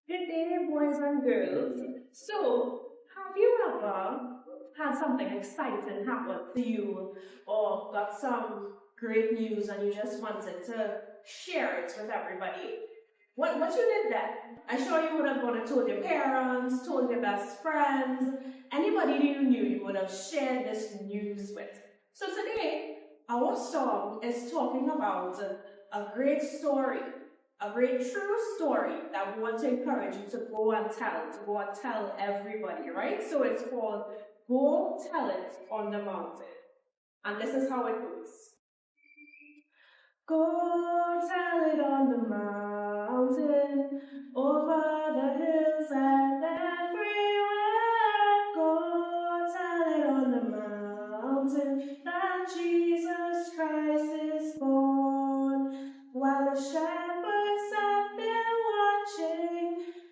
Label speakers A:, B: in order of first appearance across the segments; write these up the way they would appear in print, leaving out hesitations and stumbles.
A: Good day, boys and girls. So, have you ever had something exciting happen to you or got some great news and you just wanted to share it with everybody? What you did then? I'm sure you would have gone and told your parents, told your best friends, anybody you knew you would have shared this news with. So today, our song is talking about a great story, a great true story that we want to encourage you to go and tell everybody, right? So it's called Go Tell It on the Mountain. And this is how it goes. Go tell it on the mountain, over the hills and everywhere. Go tell it on the mountain that Jesus Christ is born. While the shepherds have been watching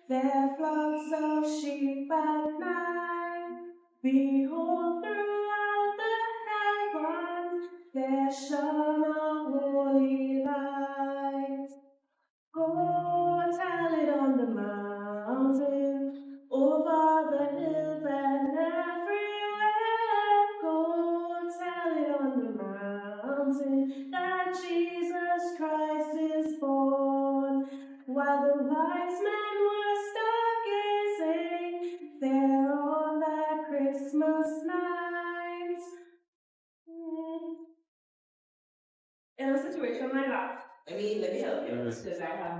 A: their flocks of sheep at night, behold, throughout the heavens there shone a holy light. Go tell it on the mountain, over the hills and everywhere. Go tell it on the mountain that Jesus Christ is born. While the wise men were stargazing there on that Christmas night. In a situation like that, let me help you because I have